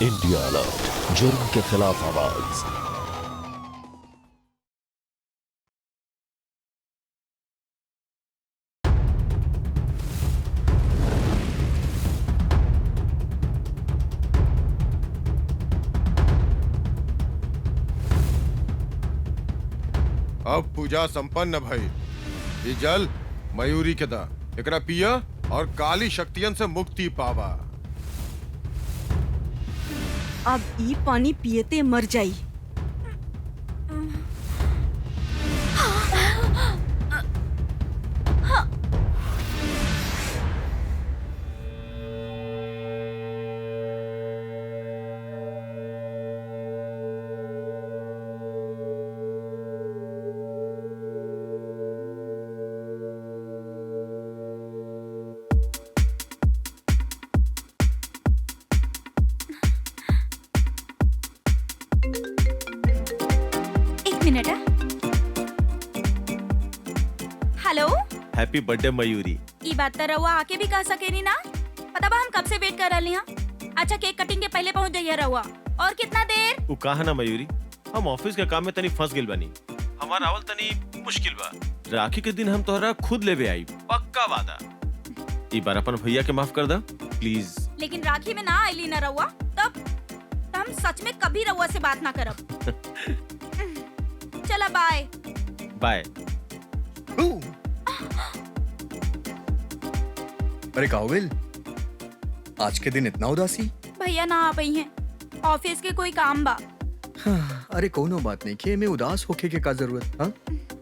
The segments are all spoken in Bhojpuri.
इंडिया अलर्ट, जुर्म के खिलाफ आवाज। अब पूजा संपन्न भई। ये जल मयूरी के दा एकरा पिया और काली शक्तियन से मुक्ति पावा। अब ई पानी पियते मर जाई। मिनट है। Hello, happy birthday Mayuri. ई बात तो रहुआ आके भी कह सकेनी ना। पता बा हम कब से वेट कर रहे हैं। अच्छा, केक कटिंग के पहले पहुंच जाइए रहुआ। और कितना देर? वो कहा ना मयूरी, हम ऑफिस के काम में तनी फंस गेल बानी। हमारा आवल तनी मुश्किल बा। राखी के दिन हम तोहरा खुद लेवे आई, पक्का वादा। ई बार अपन भैया के माफ कर दा प्लीज। लेकिन राखी में ना आईली ना रहुआ, तब हम सच में कभी रहुआ से बात ना करब। चला बाय। बाय। अरे काबिल, आज के दिन इतना उदासी? भैया ना आ पाई हैं, ऑफिस के कोई काम बा। अरे कोनो बात नहीं, खे में उदास होके के का जरूरत। हाँ,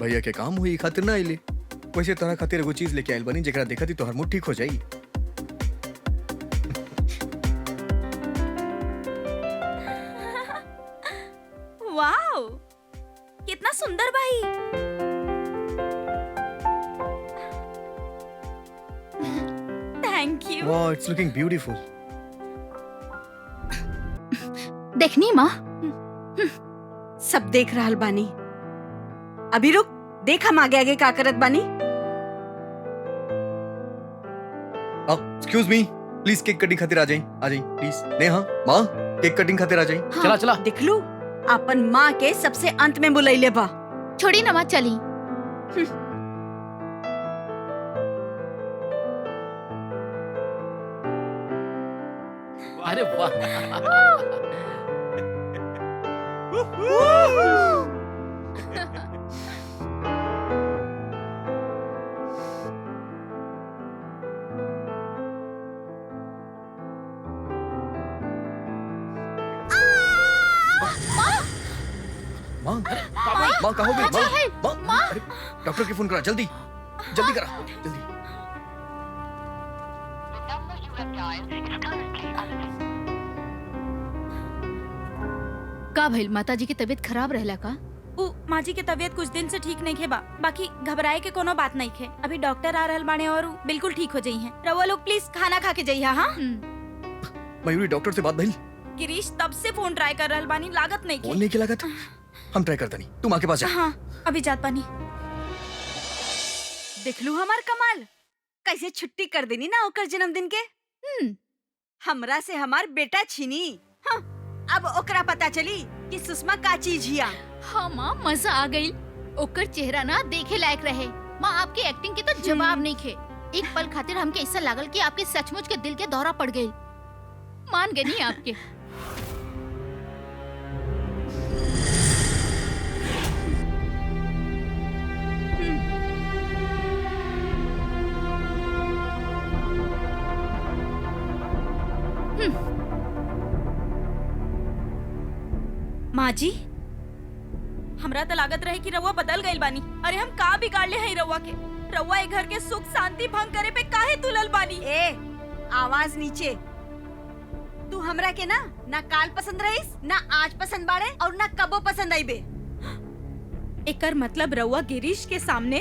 भैया के काम हुई खातिर ना आइले। वैसे तरह खातिर एगो चीज लेके आइल बनी जेकरा देखा थी तो हर मुठ ठीक हो जाई। वाओ, कितना सुंदर भाई। Thank you. वाह, इट्स लुकिंग ब्यूटीफुल। देखनी माँ, सब देख रहल बानी। अभी रुक, देख हम आगे आगे का करत बानी। Excuse me, please cake cutting खातिर आ जाई प्लीज। नेहा, माँ केक कटिंग खातिर आ जाई। हाँ। चला चला। देख लू, अपन माँ के सबसे अंत में बुलैले बा। छोड़ी ना माँ, चली। अरे वाह। माँ, माँ कहो भी, माँ, अरे डॉक्टर के फोन करा, जल्दी जल्दी करा, जल्दी। का भइल, माता जी की तबीयत खराब रहला का? माँ जी की तबीयत कुछ दिन से ठीक नहीं खे बा। बाकी घबराए के कोनो बात नहीं खे। अभी डॉक्टर आ रहल बाने और बिल्कुल ठीक हो जाई हैं। रउआ लोग प्लीज खाना खा के जाइए। हाँ, मयूरी, डॉक्टर से बात भइल? गिरीश तब से फोन ट्राई कर रहल बानी, लागत नहीं फोन खे। नहीं की लागत? हम ट्राई करता नहीं, तुम आके पास जा। हाँ, अभी जात बानी। देख लू हमार कमाल, कैसे छुट्टी कर देनी ना ओकर जन्मदिन के। हमरा से हमार बेटा छीनी। हाँ, अब ओकरा पता चली कि सुषमा का चीज हिया। हाँ माँ, मजा आ गई। ओकर चेहरा ना देखे लायक रहे। माँ, आपकी एक्टिंग के तो जवाब नहीं खे। एक पल खातिर हमके ऐसा लागल कि आपके सचमुच के दिल के दौरा पड़ गई। मान गई नहीं आपके। माँ जी, हमरा तो लागत रहे कि रउआ बदल गइल बानी। अरे हम का बिगाड़ ले हैं रउआ के? रउआ ए घर के सुख शांति भंग करे पे काहे तुलल बानी? ए, आवाज नीचे। तू हमरा के ना काल पसंद रहीस, ना आज पसंद बाड़े और ना कबो पसंद आईबे। एकर मतलब रउआ गिरीश के सामने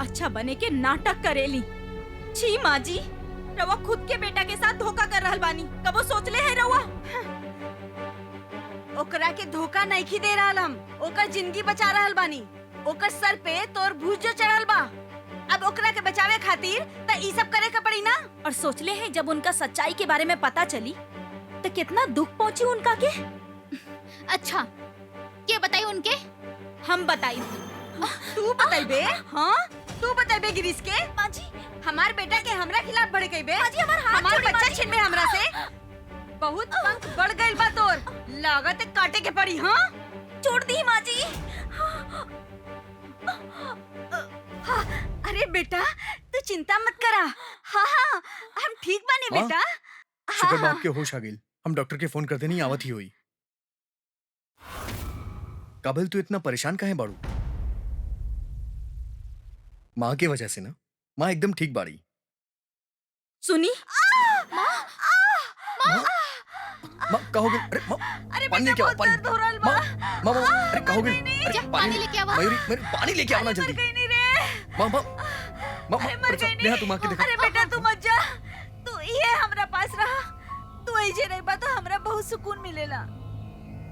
अच्छा बने के नाटक करेली। छी माँ जी, रउआ खुद के बेटा के साथ धोखा कर रहल बानी। कबो सोचले है रउआ? ओकरा के धोखा नहीं खी दे रहल हम, ओकर जिंदगी बचा रहल बानी। ओकर सर पे तोर भूत जो चढ़ल बा, अब ओकरा के बचावे खातिर त ई सब करे के पड़ी ना। और सोचले हैं जब उनका सच्चाई के बारे में पता चली तो कितना दुख पहुंची उनका के। अच्छा के बताई उनके? हम बताई। तू बताई बे। हाँ तू बताई बे गिरीश के। माँ जी, हमार बेटा के हमरा खिलाफ बढ़ गई बे। माँ जी, हमार हाथ हमार छोड़ी, बच्चा माँ जी। छीन में हमरा से बहुत पंख बढ़ गइल बा तोर। लागत है काटे के पड़ी। हाँ छोड़ दी माँ जी। हाँ, अरे बेटा तू चिंता मत करा। हाँ हाँ हम ठीक बानी हाँ? बेटा। शुक्र हाँ, बा आपके होश आ गइल। हम डॉक्टर के फोन कर देनी आवत ही हुई। काबिल तू इतना परेशान काहे बाड़ू? माँ के वजह से ना। माँ एकदम ठीक बाड़ी। सुनी, माँ कहोगे? अरे माँ अरे पानी बेटा लेके आओ, बहुत पानी। दर्द हो रहल माँ बा। माँ माँ, अरे कहोगे? जा, पानी लेके आवा। मयूरी मयूरी, पानी लेके आओ ना मर जल्दी। गई नहीं रे। माँ माँ माँ अरे मर गई नेहा तुम आके देखो। अरे बेटा तू मत जा। तू ये हमरा पास रहा। तू ऐजे रही बा तो हमरा बहुत सुकून मिलेला।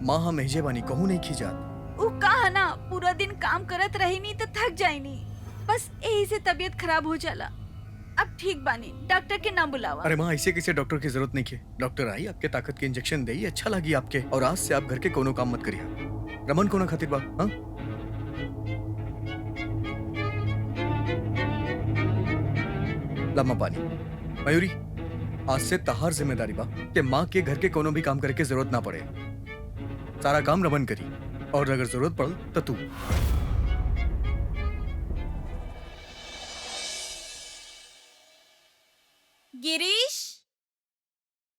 माँ हम एजे बानी कहूँ नहीं खींचात। उ कहा ना पूरा दिन काम करत रही नी तो थक जाई नी। बस यही से तबीयत खराब हो जाला। अब ठीक बानी, डॉक्टर के नाम बुलावा। अरे माँ ऐसे कैसे डॉक्टर की जरूरत नहीं है। डॉक्टर आई आपके ताकत के इंजेक्शन दे अच्छा लगी आपके। और आज से आप घर के कोनो काम मत करिए। रमन को ना खातिर बा। हाँ लम्मा पानी। मयूरी आज से तहार जिम्मेदारी बा कि माँ के घर के कोनो भी काम करे के जरूरत ना पड़े। सारा काम रमन करी और अगर जरूरत पड़ तो तू। गिरीश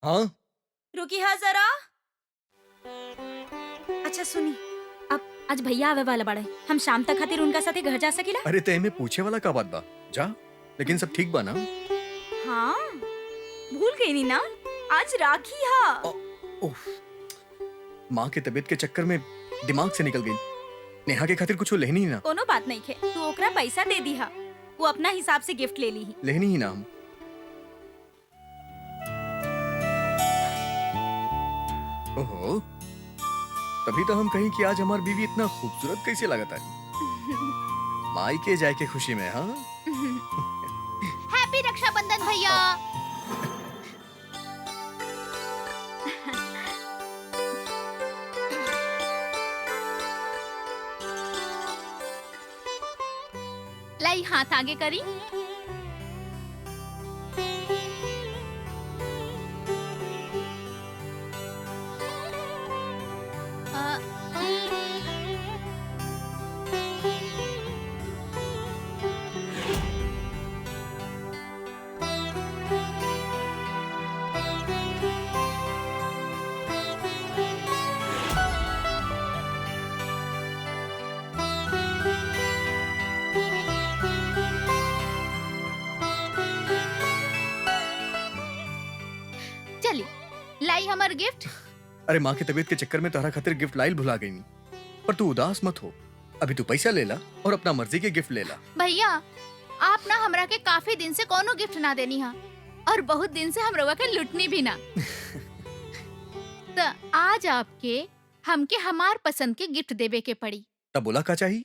हाँ रुकी हा जरा। अच्छा सुनी, अब आज भैया आवे वाला बाड़े। हम शाम तक खातिर उनका साथे घर जा सकेला? अरे ते में पूछे वाला का बात बा। जा, लेकिन सब ठीक बा ना? हाँ भूल गई नी ना, आज राखी हा। ओह, माँ के तबीयत के चक्कर में दिमाग से निकल गई। नेहा के खातिर कुछ लेनी ही ना। कोनो बात नहीं खे, तू ओकरा पैसा दे दी हा। वो अपना हिसाब से गिफ्ट ले ली ही। लेनी ही ना हम। ओहो, तभी तो हम कहीं कि आज हमारी बीवी इतना खूबसूरत कैसे लगता है। माई के जाए के खुशी में। हाँ हैप्पी रक्षाबंधन भैया। लाई हाथ आगे करी। चली लाई हमार गिफ्ट। अरे माँ की तबीयत के चक्कर में तारा खातिर गिफ्ट लाइल भुला गई। पर तू उदास मत हो। अभी तू पैसा ले ला और अपना मर्जी के गिफ्ट ले ला। भैया आप ना हमरा के काफी दिन से कोनो गिफ्ट ना देनी हा और बहुत दिन से हम रवा के लुटनी भी ना। तो आज आपके हमके हमार पसंद के गिफ्ट देवे के पड़ी। तब बोला का चाहिए?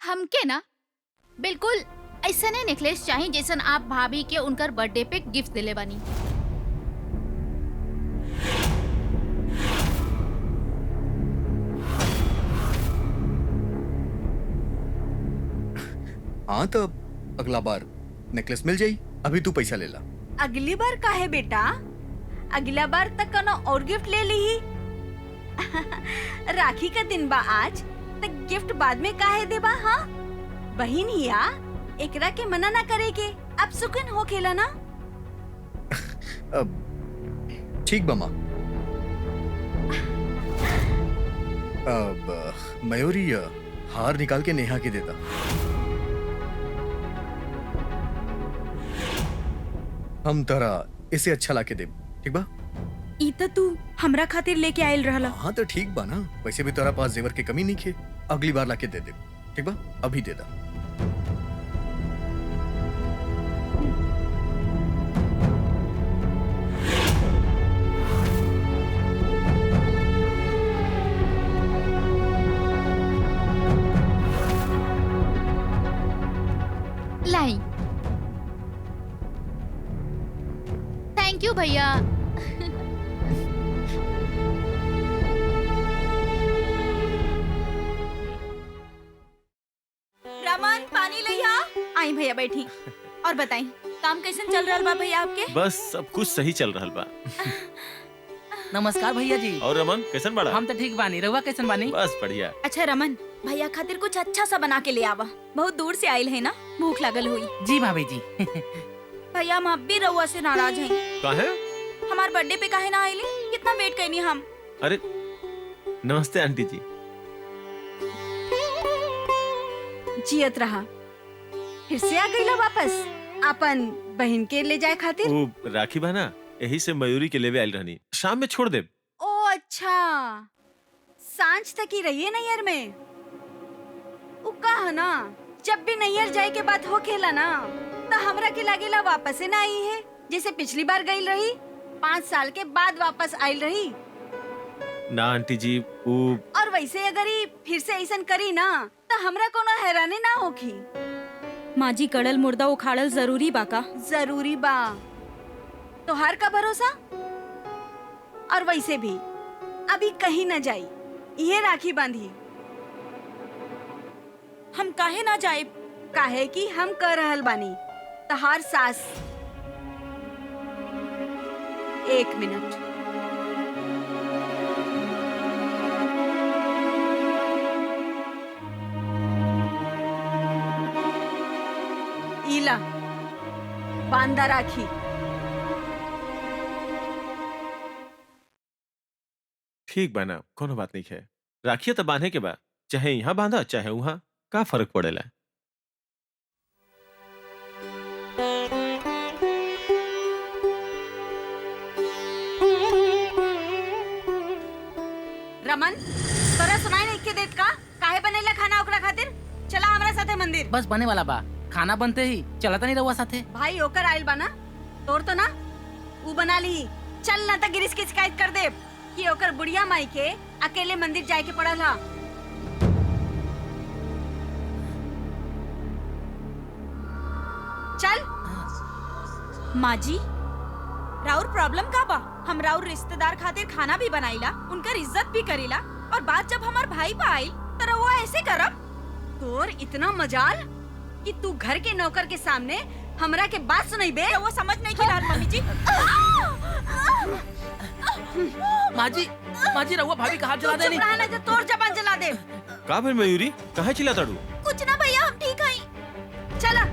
हमके ना बिल्कुल ऐसा नहीं नेकलेस चाहिए जैसन आप भाभी के उनकर बर्थडे पे गिफ्ट दिले बानी। हाँ तो अगला बार नेकलेस मिल जाई। अभी तू पैसा ले ला। अगली बार का है बेटा? अगला बार तक कनो और गिफ्ट ले ली। राखी का दिन बा आज, तक गिफ्ट बाद में काहे देबा? हाँ बहिन हिया, एकरा के मना ना करे के। अब सुकून हो खेला ना। अब ठीक बा माँ। अब मयूरी हार निकाल के नेहा के देता। हम तरा इसे अच्छा लाके दे। ठीक बा? ई त तू हमरा खातिर लेके आयल रहला। हाँ तो ठीक बा ना। वैसे भी तेरा पास जेवर की कमी नहीं खे। अगली बार लाके दे दे। ठीक बा? अभी दे दा। लाई। थैंक यू भैया। आई भैया बैठी। और बताई काम कैसे चल रहा बा भैया आपके? बस सब कुछ सही चल रहा बा। नमस्कार भैया जी। और रमन कैसन बड़ा? हम तो ठीक बानी, रहुआ कैसन बानी? बस बढ़िया। अच्छा रमन, भैया खातिर कुछ अच्छा सा बना के ले आवा, बहुत दूर से आयल है ना, भूख लागल हुई। जी भाभी जी। भैया हम अब भी रउआ से नाराज हैं। काहे? हमार बर्थडे पे काहे ना आइली? कितना वेट करनी हम। अरे नमस्ते आंटी जी। जियत रहा, फिर से आ गईला वापस अपन बहन के ले जाए खातिर। वो राखी बना यही से मयूरी के लेवे आयल रहनी, शाम में छोड़ दे। ओ अच्छा, सांझ तक ही रहिए नैयर में। उ कहा ना, जब भी नैयर जाए के बात हो खेला ना, तो हमरा के लागेला वापस ना आई है, जैसे पिछली बार गई रही, 5 साल के बाद वापस आयल रही। ना आंटी जी, वो और वैसे अगर ही फिर से ऐसा करी ना, तो हमरा कोनो हैरानी ना होखी। माँ जी कड़ल मुर्दा उखाड़ल जरूरी बा का? जरूरी बा, तो हर का भरोसा। और वैसे भी अभी कहीं न जाई, ये राखी बांधी। हम काहे ना जाए? काहे कि हम कर रहल बानी तहार सास। 1 मिनट। इला बांधा राखी। ठीक बना, कोनो बात नहीं है। राखिया तो बांधे के बा, चाहे यहाँ बांधा चाहे वहाँ, का फर्क पड़ेला। रमन, तोरा सुनाई नहीं के देत का? काहे बनेला खाना ओकरा खातिर? चला हमरा साथे मंदिर। बस बने वाला बा, खाना बनते ही चलता नहीं रहुआ साथे। भाई ओकर आइल बा ना, तोर तो ना ऊ बना ली। चल ना तो गिरीश की शिकायत कर दे कि ओकर बुढ़िया माई के अकेले मंदिर जाए के पड़ल हा। चल। माँ जी, राउर प्रॉब्लम का बा? हम राउर रिश्तेदार खातिर खाना भी बनाईला, उनकर इज्जत भी करीला, और बात जब हमार भाई पे आई तो रउआ ऐसे करब? तोर इतना मजाल कि तू घर के नौकर के सामने हमरा के बात सुनाई बे। वो समझ नहीं की रहा मम्मी जी। माँ जी रहुआ भाभी का हाथ जला तू देनी। चुप रहा ना तो तोर जबान जला दे। का भेल मयूरी, काहे चिल्लाताड़ू? कुछ ना भैया, हम ठीक हई। चला।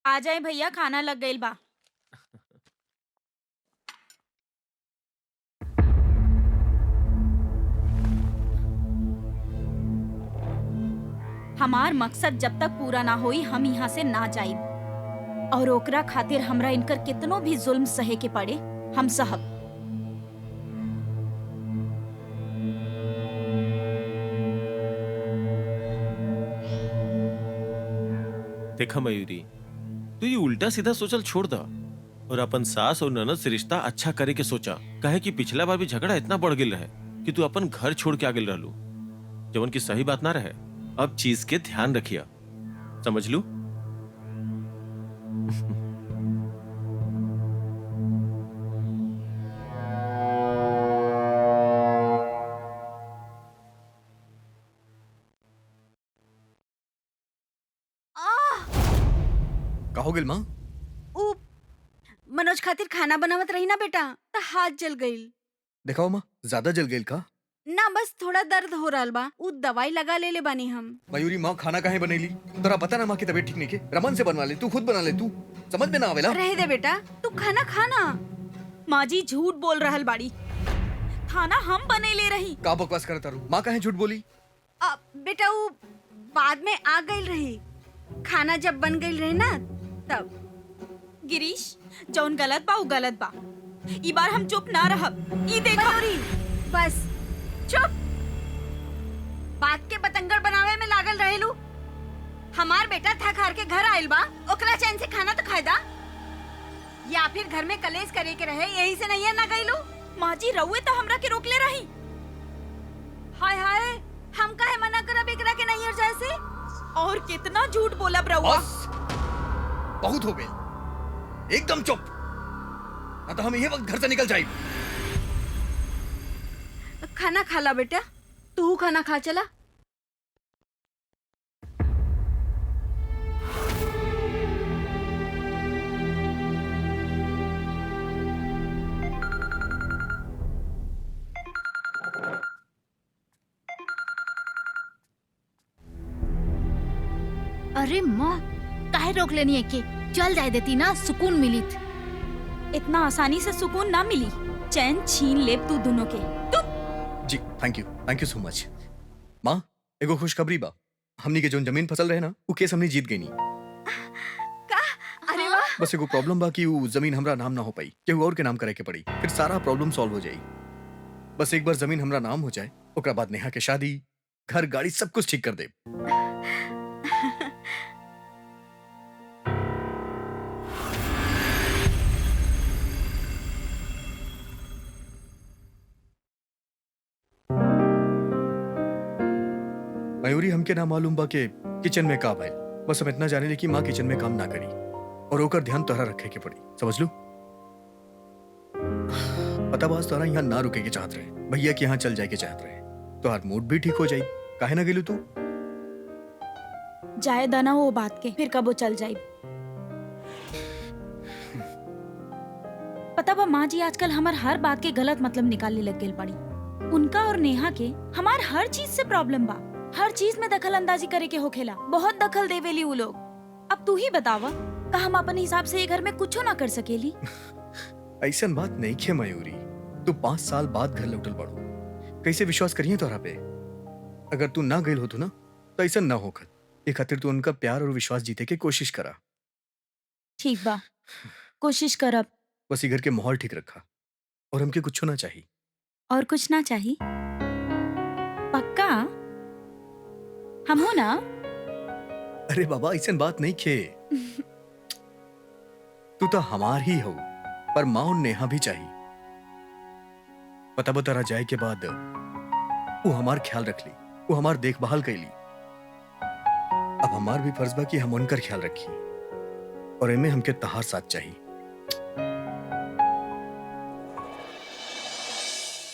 आ जाए भैया, खाना लग गइल बा। हमार मकसद जब तक पूरा ना होई, हम यहाँ से ना जाइब। और ओकरा खातिर हमरा इनकर कितनो भी जुल्म सहे के पड़े, हम सहब। देखा मयूरी, तू ये उल्टा सीधा सोचल छोड़ दा और अपन सास और ननद से रिश्ता अच्छा करे के सोचा। काहे कि पिछला बार भी झगड़ा इतना बढ़ गेल रहे कि तू अपन घर छोड़ के आ गेल रहलू, जवन की सही बात ना रहे। अब चीज के ध्यान रखिया, समझ लू? का हो गेल माँ? ऊ मनोज खातिर खाना बनावत रही ना बेटा, तो हाथ जल गईल। दिखाओ माँ, ज्यादा जल गेल का? ना बस थोड़ा दर्द हो रहा बा, ऊ दवाई लगा ले बानी हम। मयूरी माँ खाना काहे बनेली? तोरा पता ना माँ की तबीयत ठीक नहीं के। रमन से बनवा ले, तू खुद बना ले। तू समझ में ना आवेला? रह दे बेटा, तू खाना खाना। माँ जी झूठ बोल रहल बाड़ी, खाना हम बने ले रही। का बकवास करता रू? माँ काहे झूठ बोली? बेटा ऊ बाद में आ गई रही, खाना जब बन गई रही ना तब। गिरीश, जौन गलत बा उ गलत बा। ई बार हम चुप ना रहब। ई देखा मयूरी, बस चुप। बात के बतंगड़ बनावे में लागल रहेलू। हमार बेटा थक हार के घर आइल बा, ओकरा चैन से खाना तो खाएदा, या फिर घर में कलेश करे के रहे, यही से नहीं ना गईलू। माँ जी रउए तो हमरा के रोकले रही। हाय हाय, हम काहे मना करब एकरा के नहीं जाए से? और कितना झूठ बोलब रउआ। बस बहुत हो गए, एकदम चुप। ना तो हम ये वक्त घर से निकल जाए। खाना खा ला बेटा, तू खाना खा चला। अरे माँ, काहे रोक लेनी है के? चल जाए देती ना, सुकून मिलित। इतना आसानी से सुकून ना मिली, चैन छीन ले तू दोनों के। जी थैंक यू सो मच। माँ एगो खुशखबरी बा, हमनी के जोन जमीन फसल रहे ना वो केस हमनी जीत गई नी। अरे वाह। बस एगो प्रॉब्लम बा कि वो जमीन हमरा नाम ना हो पाई, केहू और के नाम करे के पड़ी, फिर सारा प्रॉब्लम सॉल्व हो जाई। बस एक बार जमीन हमरा नाम हो जाए, ओकरा बाद नेहा के शादी, घर गाड़ी सब कुछ ठीक कर दे। मयूरी हमके ना मालूम बा के किचन में का भइल, बस हम इतना जाने ली कि माँ किचन में काम ना करी और ओकर ध्यान तोहरा रखे के पड़ी, समझ लो। पता बाज तोहरा यहाँ ना रुके के चाहत रहे, भैया के यहाँ चल जाए के चाहत रहे, तोहार मूड भी ठीक हो जाई। काहे ना गेलू तू? जाए दाना वो बात के, फिर कब वो चल जाई। पता बा माँ जी आजकल हमार हर बात के गलत मतलब निकालने लग गई पड़ी। उनका और नेहा के हमार हर चीज से प्रॉब्लम बा, हर चीज में दखल अंदाजी करे के होखेला, बहुत दखल देवेली वो लोग। अब तू ही बतावा, का हम अपन हिसाब से ये घर में कुछ ना कर सकेली? ऐसन बात नहीं खे मयूरी, तू 5 साल बाद घर लौटल पड़ो, कैसे विश्वास करिए तोहरा पे? अगर तू ना गइल होतू ना तो ऐसा ना होखत। ए खातिर तू उनका प्यार और विश्वास जीते के कोशिश करा। ठीक बा, कोशिश करब। बस ये घर के माहौल ठीक रखा और हमके कुछ ना चाहिए। और कुछ ना चाहिए? पक्का? हम हो ना? अरे बाबा ऐसन बात नहीं खे। तू तो हमार ही हो, पर माँ और नेहा भी चाहिए। पता बता जाए के बाद वो हमार ख्याल रख ली, वो हमार देखभाल कैली। अब हमार भी फर्ज बा कि हम उनकर ख्याल रखी, और इनमें हमके तहार साथ चाहिए।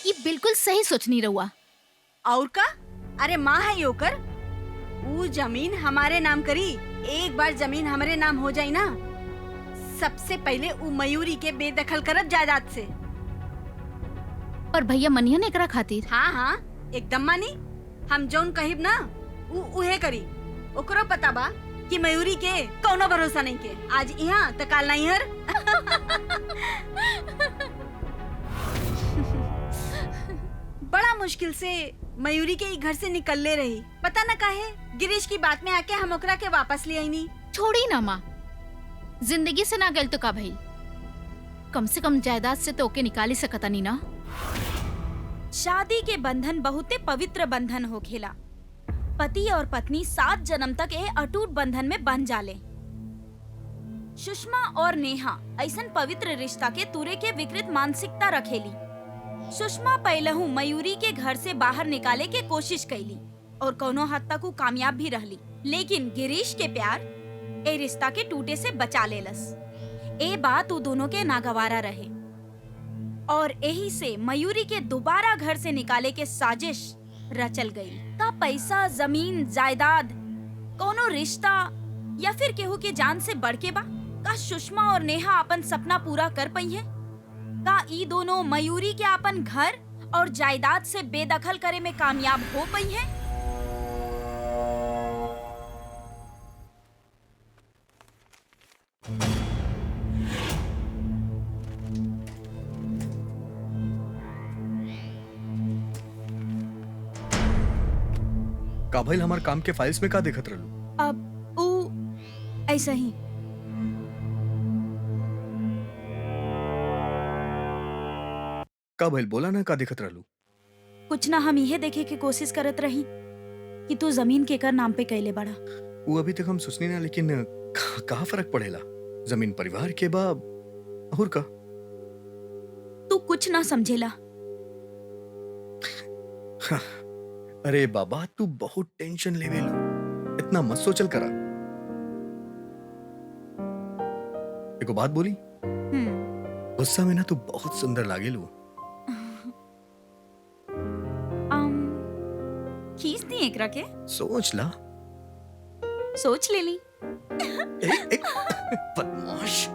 ये बिल्कुल सही सोचनी रहुआ। और का? अरे माँ है योकर, वो जमीन हमारे नाम करी। एक बार जमीन हमारे नाम हो जाई ना, सबसे पहले वो मयूरी के बेदखल करब जायदाद से। पर भैया मनिया ने करा खातिर। हाँ हाँ एकदम मानी, हम जौन कहिब ना वो उहे करी। ओकरो पता बा कि मयूरी के कौनो भरोसा नहीं के, आज यहाँ तो काल नहीं हर। बड़ा मुश्किल से मयूरी के घर से निकल ले रही, पता न काहे गिरीश की बात में आके हम ओकरा के वापस ले आई नहीं। छोड़ी ना माँ, जिंदगी से ना गल तो का भाई, कम से कम जायदाद से तो ओके निकाली सकता नहीं ना। शादी के बंधन बहुते पवित्र बंधन हो खेला। पति और पत्नी 7 जन्म तक ये अटूट बंधन में बंध जाले। सुषमा और नेहा ऐसन पवित्र रिश्ता के तुरे के विकृत मानसिकता रखेली। सुषमा पहलहू मयूरी के घर से बाहर निकाले के कोशिश कैली और कोनो हद तक वो कामयाब भी रहली, लेकिन गिरीश के प्यार ए रिश्ता के टूटे से बचा लेलस। ए बात वो दोनों के नागवारा रहे और यही से मयूरी के दोबारा घर से निकाले के साजिश रचल गई। का पैसा, जमीन, जायदाद, कोनो रिश्ता या फिर केहू के जान से बढ़ के बा? का सुषमा और नेहा अपन सपना पूरा कर पाई है? का ई दोनों मयूरी के अपन घर और जायदाद से बेदखल करे में कामयाब हो पाई है? का भइल हमार काम के फाइल्स में का देखत रहलू? अब ऊ ऐसा ही। का भइल बोला ना, का देखत रहलू? कुछ ना, हम यह देखे के कोशिश करत रही कि तू जमीन केकर नाम पे कैले बड़ा। वो अभी तक हम सोचनी ना, लेकिन कहाँ फर्क पड़ेला? जमीन परिवार के बा और का? तू कुछ ना समझेला। अरे बाबा तू बहुत टेंशन लेवे लो, इतना मत सोचल करा। एको बात बोली, गुस्सा में ना तू बहुत सुंदर लागे लू। खींच दी एकरा के सोच ला। सोच ले ली। एक बदमाश।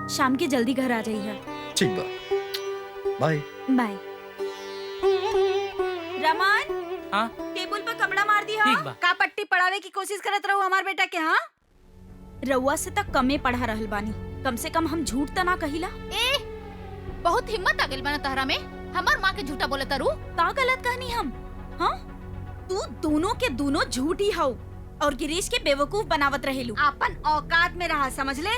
शाम के जल्दी घर आ जाइए। ठीक बा, बाय। बाय। रमन, हाँ टेबल पर कपड़ा मार दी। ठीक बा। का पट्टी पढ़ावे की कोशिश करत रहो हमार बेटा के। हाँ रउआ से तक कमे पढ़ा रहल बानी, कम से कम हम झूठ त ना कहिला। ए बहुत हिम्मत आ गइल बना तहरा में। हमार माँ के झूठा बोले तारू। का गलत कहनी हम? हाँ तू दोनों के दोनों झूठ ही हौ और गिरीश के बेवकूफ बनावत रहेलू। अपन औकात में रहा, समझ ले,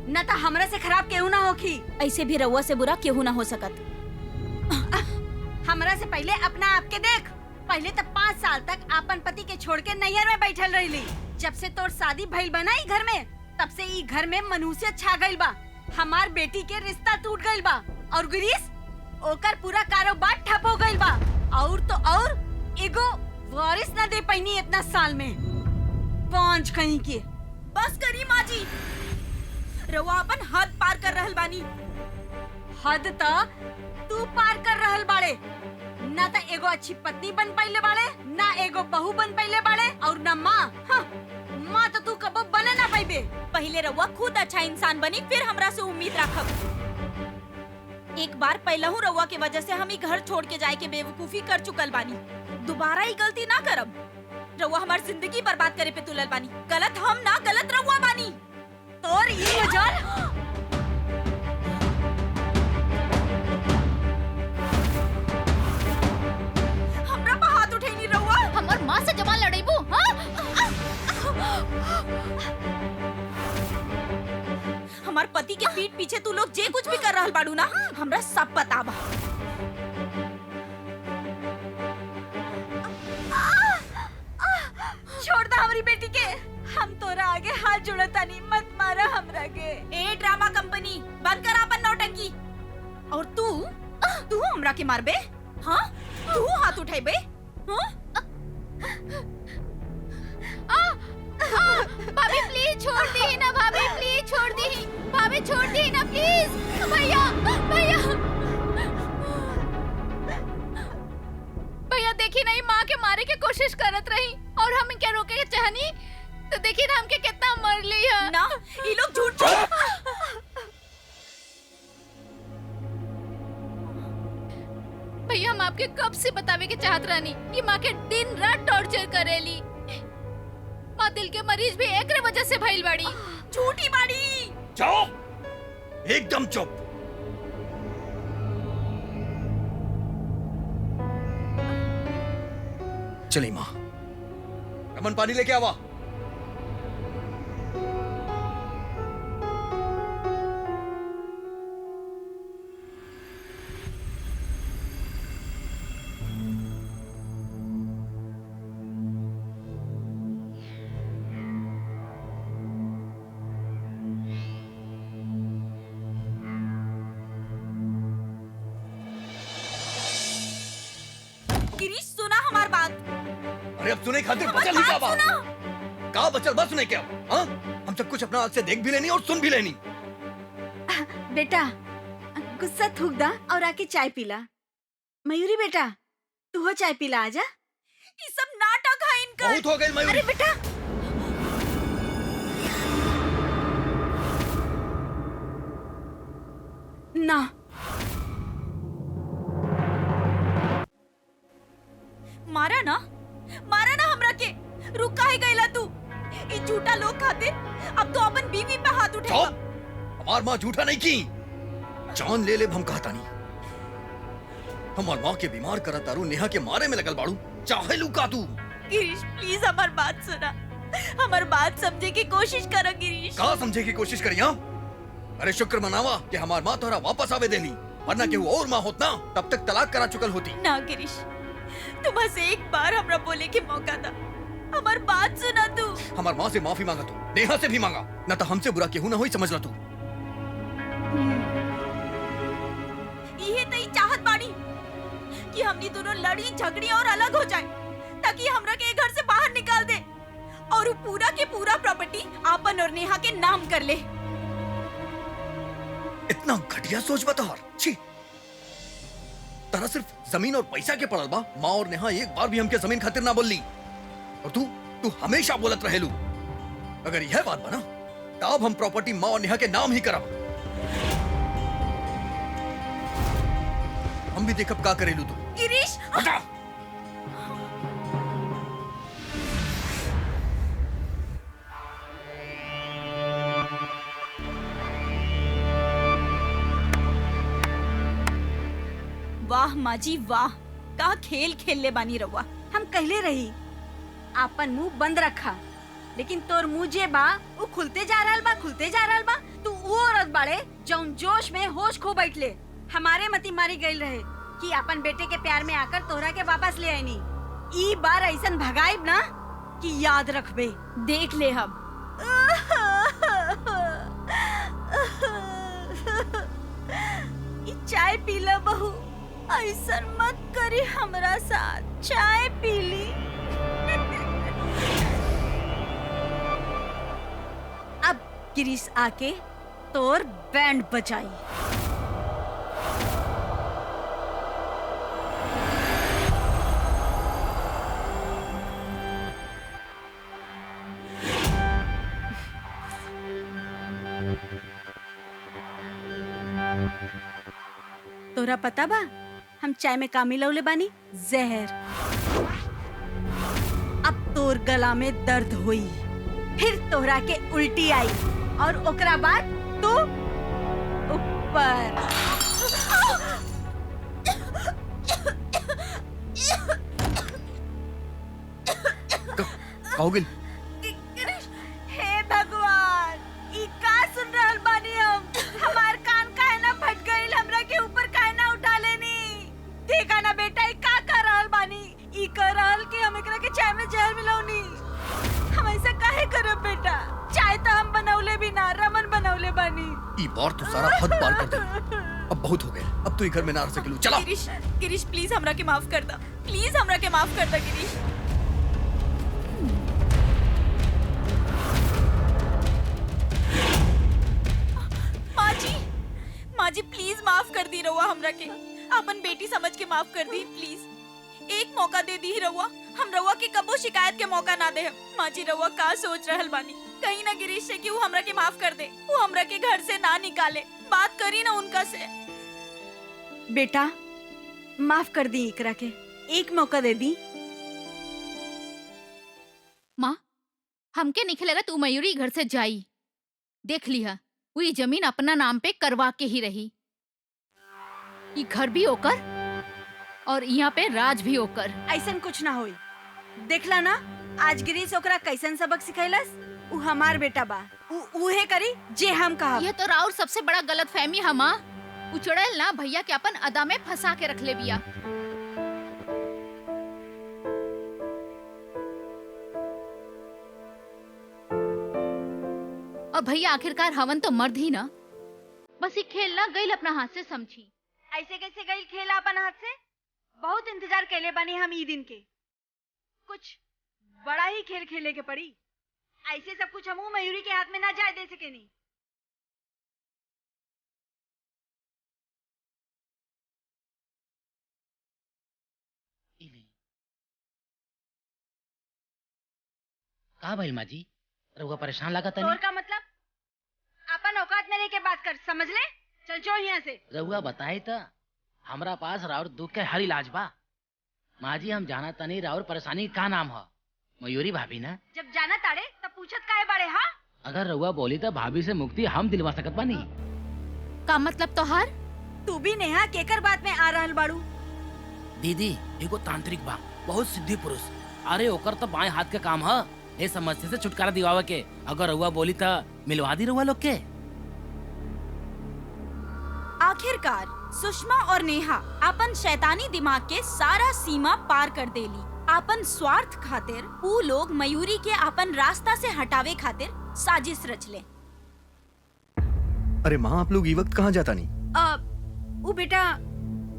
न तो हमरा से खराब केहू ना होखी। ऐसे भी रउआ से बुरा केहू ना हो सकत। हमरा से पहले अपना आप के देख। पहले तो 5 साल तक अपन पति के छोड़ के नैयर में बैठल रही। जब से तोर शादी भइल बना ई घर में, तब से ई घर में मनुष्य छा गइल बा। हमार बेटी के रिश्ता टूट गइल बा और गिरीश ओकर पूरा कारोबार ठप हो गइल बा। और तो और एगो वारिस न दे पैनी इतना साल में। पांच कहीं के। बस करी माँ जी, रउआ अपन हद पार कर रहल बानी। हद त तू पार कर रहल बाड़े। ना तो एगो अच्छी पत्नी बन पाइले बाड़े, ना एगो बहू बन पाइले बाड़े, और ना माँ। हाँ, माँ तो तू कबो बने ना पाइबे। पहले रउआ खुद अच्छा इंसान बनी, फिर हमरा से उम्मीद रखब। एक बार पहलहू रउआ के वजह से हम ई घर छोड़ के जाए के बेवकूफी कर चुकल बानी। दोबारा ई गलती ना करब। रउआ हमार जिंदगी बर्बाद करे पे तुलल बानी। गलत हम ना, गलत रउआ बानी। तोर ये मजाल। हमरा पे हाथ उठैनी रउआ। हमार माँ से जवान लड़ाईबू। हाँ हमार पति के पीठ पीछे तू लोग जे कुछ भी कर रहल बाड़ू ना, हमरा सब पता बा। छोड़ दा हमारी बेटी के। हम तोरा आगे हाथ जोड़तानी, मत मारा हमरा के। ए ड्रामा कंपनी बंद कर अपन नौटंकी। और तू हमरा के मारबे? हाँ तू हाथ उठाइबे? हाँ भाभी प्लीज छोड़ दी ना। भाभी प्लीज छोड़ दी। भाभी छोड़ दी ना प्लीज। भैया भैया भैया देखी नहीं, माँ के मारे के कोशिश करत रही और हम क्या रोके के चाहनी तो देखी ना हमके कितना मर ली है ना। ये लोग झूठ झूठ। भैया हम आपके कब से बतावे के चाहत रहनी कि माँ के दिन रात टॉर्चर करेली। माँ दिल के मरीज भी एकरे वजह से भइल बाड़ी। झूठी बाड़ी। चुप, एकदम चुप। चली माँ, रमन पानी लेके आवा। गिरीश सुना हमार बात। अरे अब सुने खातिर हमार बचल ही का बात बा? सुना। का बचल बस सुने क्या? हाँ, हम सब कुछ अपना आँख से देख भी लेनी और सुन भी लेनी। बेटा गुस्सा थूक दा और आके चाय पीला। मयूरी बेटा तू हो चाय पीला, आजा। ये सब नाटक है इनका। बहुत हो गई मयूरी। अरे बेटा ना, मारा ना हमरा के। रुक काहे गइला तू? ई झूठा लोग खातिर अब तो अपन बीवी पे हाथ उठेगा। चुप, हमार माँ झूठा नहीं की। जान ले ले हम कहता नहीं। हमार माँ के बीमार करा तारू नेहा के मारे में लगल बाड़ू, चाहे लुका तू। गिरीश प्लीज हमार बात सुना। हमार बात समझे की कोशिश करो गिरीश। का समझे की कोशिश करी? हाँ, अरे शुक्र मनावा कि हमार माँ तोहरा वापस आवे देली। वरना केहू और माँ होत ना तब तक तलाक करा चुकल होती। ना गिरीश, तू बस एक बार हमरा बोले के मौका दा, हमार बात सुना तू। हमार माँ से माफी मांगा तू, नेहा से भी मांगा, न तो हमसे बुरा केहू ना होई, समझ ला तू। ये तई चाहत बाड़ी कि हमनी दोनों लड़ी झगड़ी और अलग हो जाए, ताकि हमरा के घर से बाहर निकाल दे और वो पूरा के पूरा प्रॉपर्टी आपन और नेहा के नाम कर ले। इतना घटिया सोच बतौर, छी। तारा सिर्फ जमीन और पैसा के पड़ल बा। माँ और नेहा एक बार भी हमके जमीन खातिर ना बोली, और तू हमेशा बोलत रहेलू। अगर यह बात बना तब हम प्रॉपर्टी माँ और नेहा के नाम ही करब। हम भी देखब का करेलू तू। गिरीश, हटा। वाह माजी वाह, का खेल खेल ले बानी रहुआ। हम कहले रही आपन मुंह बंद रखा, लेकिन तोर मुंह जे बा वो खुलते जा रहल बा, खुलते जा रहल बा। तू वो औरत बाड़े जौन जोश में होश खो बैठले। हमारे मती मारी गई रहे कि अपन बेटे के प्यार में आकर तोहरा के वापस ले आईनी। ई बार ऐसन भगाइब ना कि याद रखबे। देख ले हम। ई चाय पीला बहू, ऐसन मत करी हमरा साथ। चाय पी ली। अब गिरीश आके तोर बैंड बजाई। तोरा पता बा हम चाय में का मिलौले बानी? जहर। अब तोर गला में दर्द हुई, फिर तोहरा के उल्टी आई, और ओकरा बाद तू ऊपर। आओगे? हे भगवान, ई का सुन रहल बानी हम? हमार कान काहे ना फट गइल, हमरा के ऊपर काहे ना उठा लेनी? देखा ना बेटा, ई का कर रहल बानी? ई कर रहल कि हम एकरा के चाय में जहर मिलौनी। हम ऐसा काहे करब बेटा? चाय तो हम बनौले भी ना, रमन बनौले बानी। ई बार तो सारा हद पार कर दे। अब बहुत हो गया, अब तू ही घर में ना रह सकेलू। चला। गिरीश, गिरीश प्लीज हमरा के माफ कर दा, प्लीज हमरा के माफ कर दा गिरीश। माँ जी प्लीज माफ कर दी रहुआ हमरा के, अपन बेटी समझ के माफ कर दी प्लीज। एक मौका दे दी रहुआ, हम रहुआ के कबो शिकायत के मौका ना दे। माँ जी रहुआ का सोच रहल बानी? कहीं ना गिरीश से कि वो हमरा के माफ कर दे, वो हमरा के घर से ना निकाले। बात करी ना उनका से। बेटा माफ कर दी इकरा के, एक मौका दे दी। माँ, हमके नहीं लगा तू मयूरी घर से जाई। देख लिया, वही जमीन अपना नाम पे करवा के ही रही। ये घर भी होकर और यहाँ पे राज भी होकर। ऐसन कुछ ना होई। देखला ना आज गिरीश ओकरा कैसन सबक सिखैलस। उ हमार बेटा बा, उहे करी जे हम कहा। ये तो राउर सबसे बड़ा गलत फहमी है माँ। उचड़ल ना भैया के अपन अदा में फंसा के रख ले बिया। और भैया आखिरकार हवन तो मर्द ही ना, बस ये खेलना गई अपना हाथ से समझी। ऐसे कैसे गई खेला अपन हाथ से? बहुत इंतजार कैले बानी हम ई दिन के। कुछ बड़ा ही खेल खेले के पड़ी। ऐसे सब कुछ हम मयूरी के हाथ में ना जाए दे सके नहीं। कहा भाई माँ जी, रहुआ परेशान लगा था? तोर का मतलब? अपन औकात में रह के बात कर, समझ ले? चल जो यहाँ से। रहुआ बताए तो हमरा पास राउर दुख के हर इलाज बा। माँ जी हम जाना तनी राउर परेशानी का नाम है? मयूरी भाभी ना? जब जाना ताड़े तब पूछत काहे बड़े? हाँ, अगर रहुआ बोली तो भाभी से मुक्ति हम दिलवा सकत बानी। का मतलब तोहार? तू भी नेहा केकर बात में आ रहल बाड़ू? दीदी एगो तांत्रिक बा, बहुत सिद्धि पुरुष। अरे ओकर तो बाएं हाथ के काम है ये समस्या से छुटकारा दिवावे के। अगर रहुआ बोली तो मिलवा दी रहुआ लोग के। आखिरकार सुषमा और नेहा अपन शैतानी दिमाग के सारा सीमा पार कर देली। अपन स्वार्थ खातिर ऊ लोग मयूरी के अपन रास्ता से हटावे खातिर साजिश रच ले। अरे माँ, आप लोग ये वक्त कहाँ जाता नहीं? वो बेटा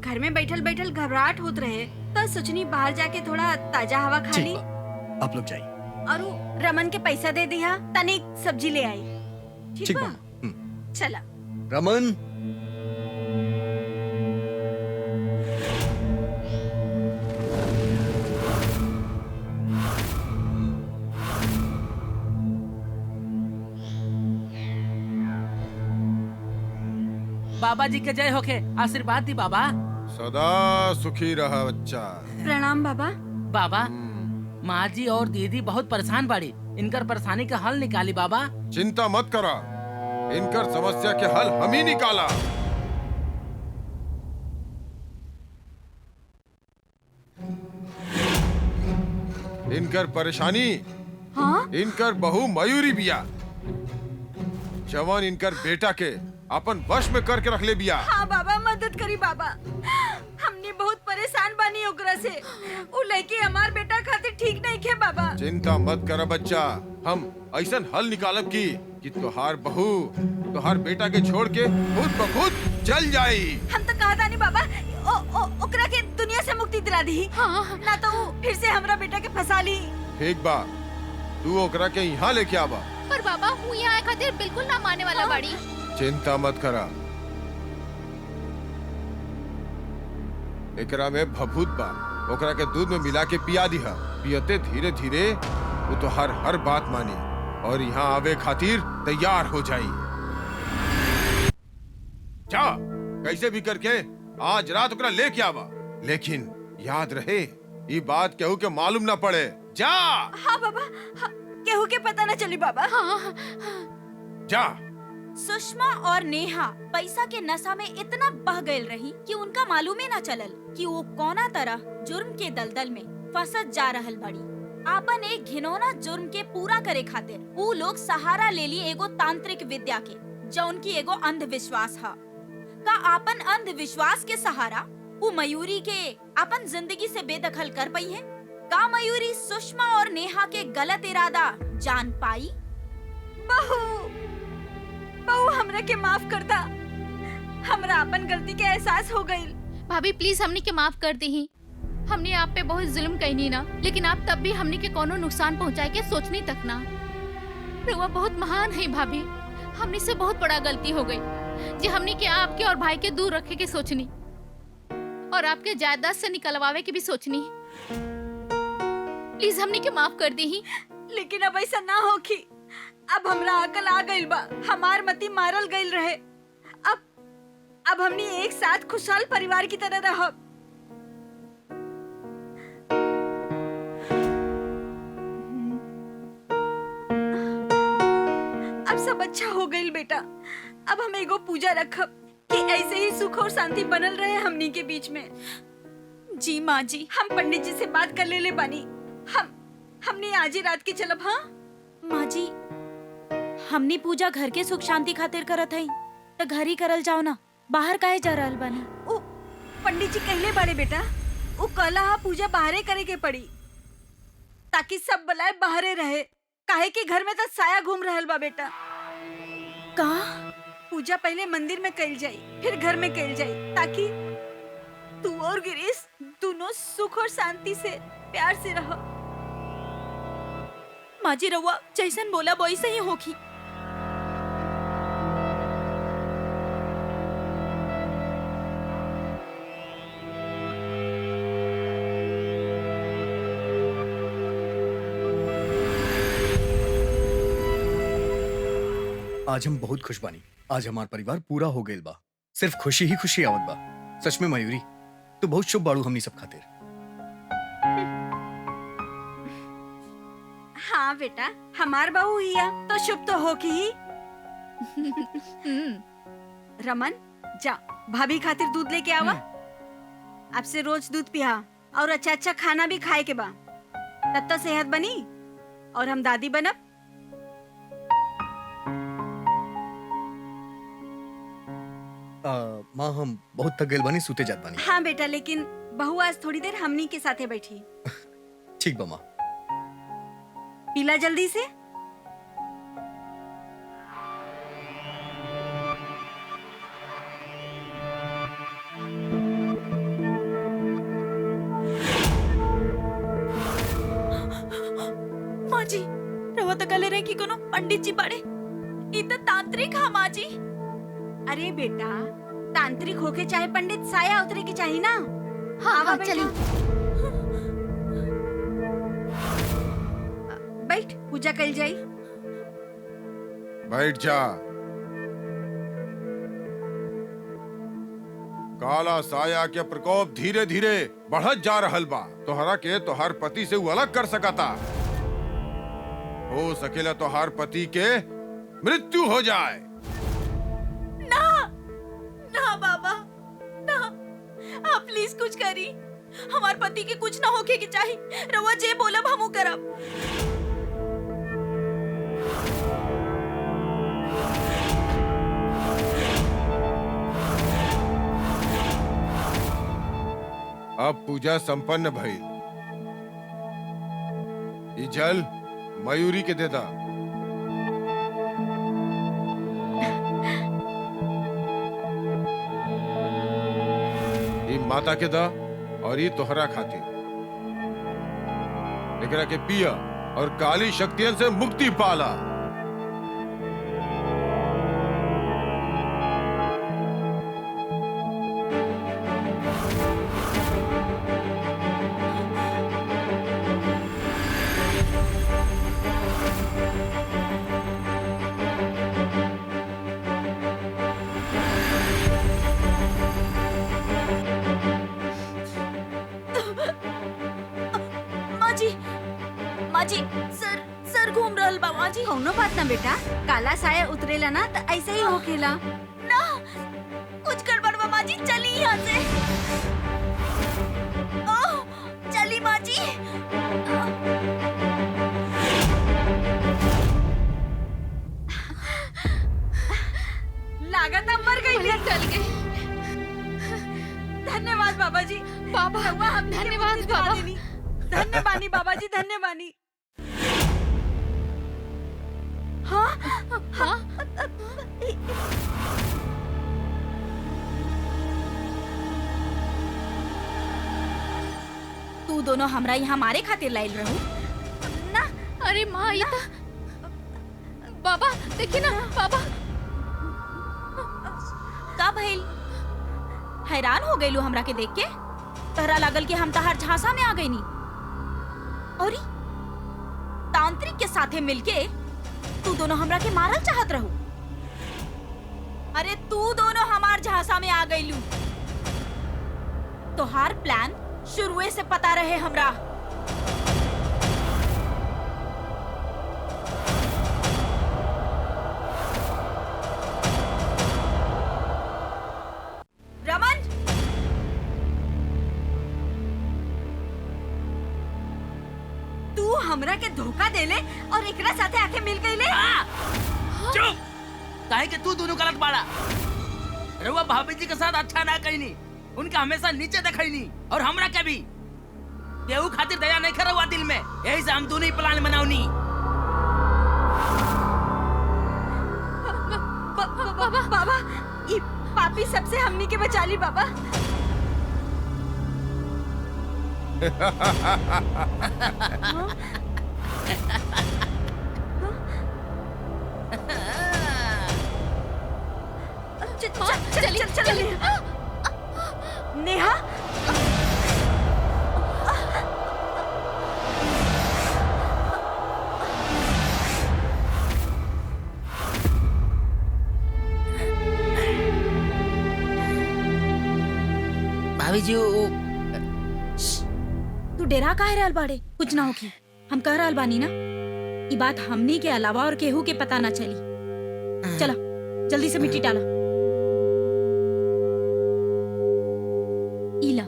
घर में बैठल बैठल घबराहट होत रहे तो सोचनी बाहर जाके थोड़ा ताजा हवा खा ली। ठीक बा, आप लोग जाइए। और वो रमन के पैसा दे दिया, तनिक सब्जी ले आई। ठीक बा? बा। चला। रमन, बाबा जी के जय होके, आशीर्वाद दी बाबा। सदा सुखी रहा बच्चा। प्रणाम बाबा। बाबा, माँ जी और दीदी बहुत परेशान बाड़ी, इनकर परेशानी का हल निकाली बाबा। चिंता मत करा, इनकर समस्या के हल हम ही निकाला। इनकर परेशानी हाँ? इनकर बहू मयूरी बिया, जवान इनकर बेटा के अपन वश में करके रख ले बिया। हाँ बाबा, मदद करी बाबा, हमने बहुत परेशान बानी ओकरा से। वो लड़की हमार बेटा खातिर ठीक नहीं खे बाबा। चिंता मत कर बच्चा, हम ऐसा हल निकालब कि तुहार बहू तुहार बेटा के छोड़ के खुद ब खुद चल जाई। हम तो कहा था नहीं बाबा, ओकरा के दुनिया से मुक्ति दिला दी। हाँ। ना तो वो फिर से हमरा बेटा के फंसा ली। ठीक बा, तू ओकरा के यहाँ लेके आवा। पर बाबा हूँ यहाँ खातिर बिल्कुल ना माने वाला बाड़ी। चिंता मत करा, एकरा में भभूत बा, ओकरा के दूध में मिला के पिया दिहा। पियते धीरे धीरे वो तो हर बात मानी और यहाँ आवे खातिर तैयार हो जाई। जा, कैसे भी करके आज रात ओकरा लेके आवा, लेकिन याद रहे ये बात केहू के मालूम ना पड़े। जा। हाँ बाबा, हाँ, केहू के पता न चली बाबा। हाँ। जा। सुषमा और नेहा पैसा के नशा में इतना बह गए रही कि उनका मालूम ही न चलल कि वो कौना तरह जुर्म के दलदल में फंसत जा रहल बड़ी। आपन एक घिनौना जुर्म के पूरा करे खातिर वो लोग सहारा ले ली एगो तांत्रिक विद्या के, जो उनकी एगो अंधविश्वास है। का आपन अंधविश्वास के सहारा वो मयूरी के अपन जिंदगी से बेदखल कर पाई है? का मयूरी सुषमा और नेहा के गलत इरादा जान पाई? बहू, हमरा के माफ कर दा, हमरा अपन गलती के एहसास हो गई। भाभी प्लीज हमने के माफ कर दी। हमने आप पे बहुत जुल्म कहनी ना, लेकिन आप तब भी हमने के कोनो नुकसान पहुंचाए के सोचनी तक ना। रुआ बहुत महान है भाभी, हमने से बहुत बड़ा गलती हो गई जो हमने के आपके और भाई के दूर रखे के सोचनी और आपके जायदाद से निकलवावे की भी सोचनी। प्लीज हमने के माफ कर दी। लेकिन अब ऐसा ना हो कि अब हमरा अकल आ गइल बा, हमार मती मारल गइल रहे। अब हमनी एक साथ खुशहाल परिवार की तरह रहब। अब सब अच्छा हो गइल बेटा। अब हम एगो पूजा रखब कि ऐसे ही सुख और शांति बनल रहे हमनी के बीच में। जी माँ जी। हम पंडित जी से बात कर ले बानी, हमने आज ही रात की चलब। हाँ माँ जी, हमनी पूजा घर के सुख शांति खातिर करत हई, तो घर ही करल जाओ ना, बाहर काहे जा रहल बानी? ओ पंडित जी कहले बाड़े बेटा, वो कहला पूजा बाहरे करे के पड़ी ताकि सब बलाए बाहरे रहे, काहे कि घर में तो साया घूम रहल बा बेटा। का पूजा पहले मंदिर में कइल जाई, फिर घर में कइल जाई, ताकि तू और गिरीश दोनों सुख और शांति से प्यार से रहो। माँ जी रउआ जैसन बोला वैसे ही होगी। आज हम बहुत खुश बानी। आज हमार परिवार पूरा हो गइल बा, सिर्फ खुशी ही खुशी आवत बा। सच में मयूरी, तू बहुत शुभ बाड़ू हमनी सब खातिर। हाँ बेटा, हमार बहू हिया तो शुभ तो हो की ही। रमन जा, भाभी खातिर दूध लेके आवा। अब से रोज दूध पिया और अच्छा अच्छा खाना भी खाए के बा, तब तो सेहत बनी और हम दादी बनब। माँ हम बहुत थक गइल बानी, सूते जात बानी। हाँ बेटा, लेकिन बहू आज थोड़ी देर हमनी के साथे बैठी। ठीक बा माँ। पीला जल्दी से। माँ जी, रवा तो कले रहे कि कोनो पंडित जी बाड़े। ई त तांत्रिक हा माँ जी। अरे बेटा, तांत्रिक होके चाहे पंडित, साया उतरे की चाहिए ना। हाँ आवा हाँ बेटा। चली। बैठ, पूजा कल जाई। बैठ जा। काला साया के प्रकोप धीरे धीरे बढ़त जा रहल बा। तोहरा के तोहार पति से वो अलग कर सकता। हो सकेला तोहार पति के मृत्यु हो जाए। ना ना बाबा, ना, आप प्लीज कुछ करी। हमार पति के कुछ ना होके के चाहिए। रवा जे बोलब हमू करब। अब पूजा संपन्न भइल। ई जल मयूरी के देदा। ई माता के दा और ई तोहरा खातिर। एकरा के पिया और काली शक्तियन से मुक्ति पाला। माँ जी, सर घूम रहल बा माँ जी। कौनो बात ना बेटा, काला साया उतरेला ना तो ऐसे ही होखेला। ना, कुछ गड़बड़ बा माँ जी। चली यहाँ से। ओह, चली माँ जी। लागत अब मर गई। टल गई। धन्यवाद बाबा जी। बाबा, रउआ हमनी के धन्यवाद बुद्धि दिला बाबा। देनी। धन्यवानी बाबा जी, धन्यवानी। हाँ हाँ तू दोनों हमरा यहाँ मारे खातिर लाइल रहू ना। अरे माँ, ये तो बाबा देखिए ना बाबा। का भइल? हैरान हो गइलू हमरा के देख के? तहरा लागल कि हम तहार झांसा में आ गई नी। और ई तांत्रिक के साथे मिलके तू दोनों हमरा के मारल चाहत रहू। अरे तू दोनों हमार झांसा में आ गइलू। तोहार प्लान शुरुए से पता रहे हमरा। रमन, तू हमरा के धोखा देले और एकरा साथे आके मिल गईले। चुप! काहे के तू दोनों गलत बाड़ा। रउआ भाभी जी के साथ अच्छा ना कहीनी, उनका हमेशा नीचे देखैनी और हमरा के भी। केहू खातिर दया नहीं करवा दिल में, यही से हम दोनों ही प्लान बनावनी। बाबा बाबा, ई पापी सबसे हमनी के बचा ली बाबा। चलिए नेहा, भाभी जी तू डेरा काहे रहल बाड़े? कुछ ना होगी, हम कह रहल बानी ना। ई बात हमनी के अलावा और केहू के पता ना चली। चला जल्दी से मिट्टी डाला। इला,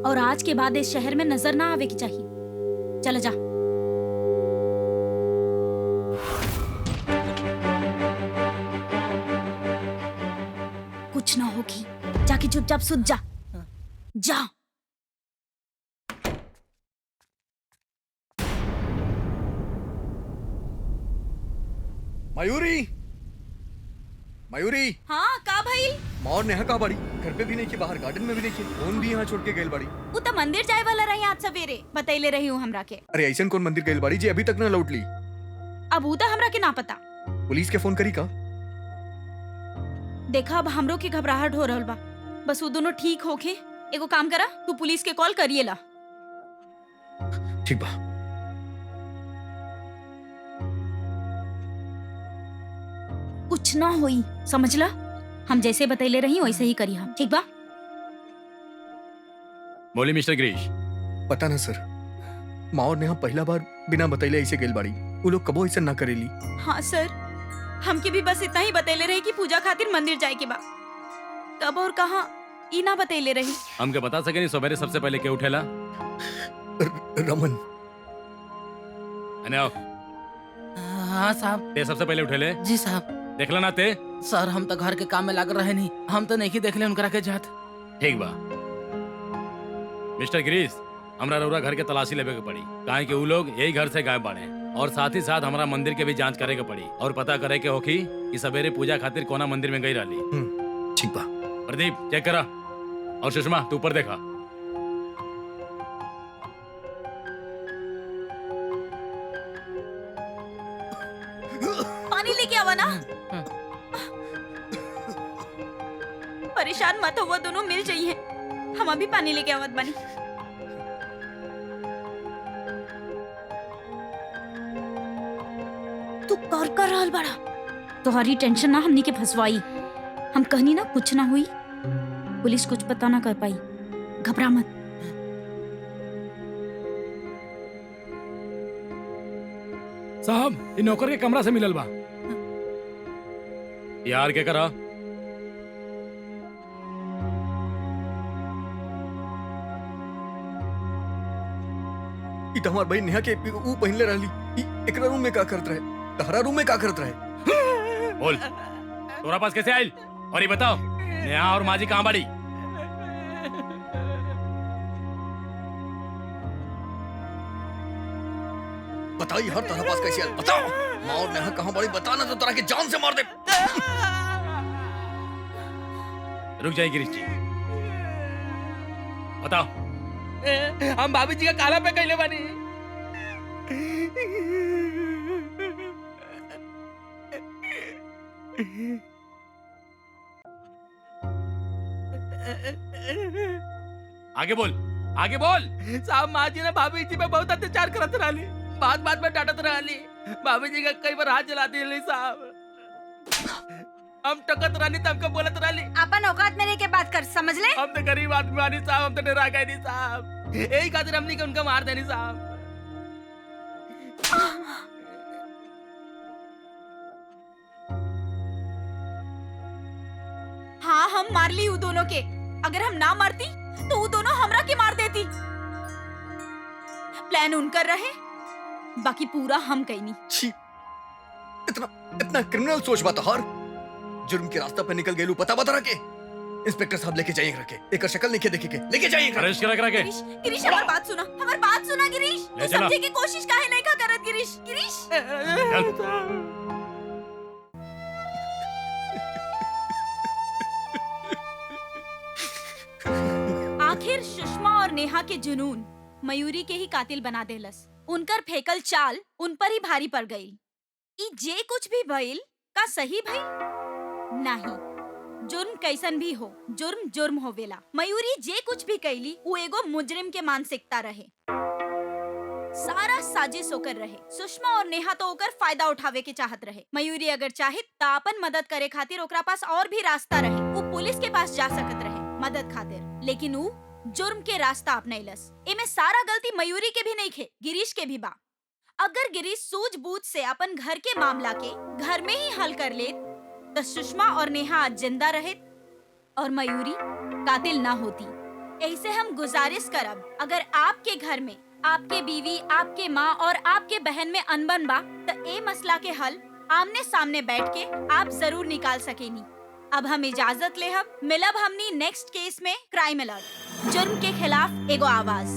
और आज के बाद इस शहर में नजर ना आवे की चाहिए। चला जा। कुछ ना हो जाके चुपचाप सुत जा। जा। मयूरी, मयूरी, हाँ का भाई? माँ और नेहा का बाड़ी घर पे भी नहीं की, बाहर गार्डन में भी नहीं की, फोन भी यहाँ छोड़ के गेल बाड़ी। वो तो मंदिर जाए वाला रही आज सवेरे, बतैले रही हूँ हमरा के। अरे ऐसा कौन मंदिर गेल बाड़ी जी अभी तक ना लौट ली? अब वो तो हमरा के ना पता। पुलिस के फोन करी का? देखा अब हमरो के घबराहट हो रहल बा, बस वो दोनों ठीक होके एगो काम करा, तू पुलिस के कॉल करिए ला। ठीक बा। कुछ ना होई, समझला? हम जैसे बतैले रही वैसे ही करी हम, ठीक बा? बोली मिस्टर गिरीश। पता ना सर, माँ और नेहा पहला बार बिना बतैले ऐसे गेल बाड़ी। वो लोग कबो ऐसा ना करेली। हाँ सर, हमके भी बस इतना ही बतैले रही कि पूजा खातिर मंदिर जाए के बा। कब और कहाँ ई ना बतैले रही। हमके बता सके नहीं सवेरे सबसे पहले क्या उठेला? रमन। अने आओ। हाँ साहब। ते सबसे पहले उठेले? जी साहब। देखला ना ते? सर हम तो घर के काम में लग रहे नहीं, हम तो नहीं देखले उनकरा के जात। ठीक बा। मिस्टर गिरीश, हमरा रउरा घर के तलाशी लेवे के पड़ी, काहे कि उ लोग यही घर से गायब बाड़े, और साथ ही साथ हमारा मंदिर के भी जांच करे के पड़ी और पता करे के होखी कि सवेरे पूजा खातिर कोना मंदिर में गई रहली। ठीक बा। प्रदीप चेक करा, और सुषमा तू ऊपर देखा। पानी लेके आवा ना। परेशान मत हो, वो दोनों मिल जाइए। हम अभी पानी लेके आवत बानी। तू कर रहल बड़ा। तुम्हारी टेंशन ना हमनी के फंसवाई। हम कहनी ना कुछ ना हुई, पुलिस कुछ पता ना कर पाई। घबरा मत। साहब इन नौकर के कमरा से मिलल बा। यार क्या करा? ई तो हमार भाई नेहा के ऊ पहनले रहली। ई एकरा रूम में का करत रहे? तहरा रूम में का करत रहे? बोल, तोरा पास कैसे आइल? और ये बताओ नेहा और माजी कहाँ बाड़ी? बताई हर तरह पास कैसे आइल? बताओ। माँ और नेहा कहाँ बाड़ी बताना तो तोरा के जान से मार दे। रुक जाइए गिरीश जी, बताओ। हम भाभी जी का काला पे कैले बानी। आगे बोल, आगे बोल। साहब माँ जी ने भाभी जी पे बहुत अत्याचार करत रहली, बात बात में डांटत रहली। भाभी जी का कई बार हाथ जला दिली साहब। हम टकत रहनी तब हमको बोलत रहली। अपन औकात में रह के बात कर, समझ ले? हम तो गरीब आदमी बानी साहब, हम तो डरा गए नहीं साहब। यही खातिर हमनी के उनका मार देनी साहब। हाँ हम मार ली उ दोनों के। अगर हम ना मारती तो वो दोनों हमरा के मार देती। प्लान उनकर रहे, बाकी पूरा हम कहीं। छी, इतना क्रिमिनल सोच बात हर जुर्म के रास्ता पे निकल गेलू। पता बता रखे इंस्पेक्टर साहब लेके जाइए रखे, एक शक्ल नहीं देखे के लेके जाइए। अरेस्ट करा के गिरीश, गिरीश हमारी बात सुना, हमारी बात सुना गिरीश। ले तू चला। समझे की कोशिश काहे नहीं का करत गिरीश? गिरीश आखिर सुषमा और नेहा के जुनून मयूरी के ही कातिल बना देलस। उनकर फेकल चाल उन पर ही भारी पड़ गई। ई जे कुछ भी भइल का सही भइल? नहीं, जुर्म कैसन भी हो, जुर्म जुर्म होवेला। मयूरी जे कुछ भी कैली वो एगो मुजरिम के मानसिकता रहे। सारा साजिश होकर रहे। सुषमा और नेहा तो ओकर फायदा उठावे के चाहत रहे। मयूरी अगर चाहे ता अपन मदद करे खातिर ओकरा पास और भी रास्ता रहे। वो पुलिस के पास जा सकत रहे मदद खातिर, लेकिन वो जुर्म के रास्ता अपनैलस। एमे सारा गलती मयूरी के भी नहीं खे, गिरीश के भी बा। अगर गिरीश सूझबूझ से अपन घर के मामला के घर में ही हल कर ले तो सुषमा और नेहा आज जिंदा रहे और मयूरी कातिल ना होती। ऐसे हम गुजारिश करब, अगर आपके घर में आपके बीवी, आपके माँ और आपके बहन में अनबन बा तो ए मसला के हल आमने सामने बैठ के आप जरूर निकाल सकेनी। अब हम इजाजत ले हम मिलब हमनी नेक्स्ट केस में क्राइम अलर्ट जुर्म के खिलाफ एगो आवाज।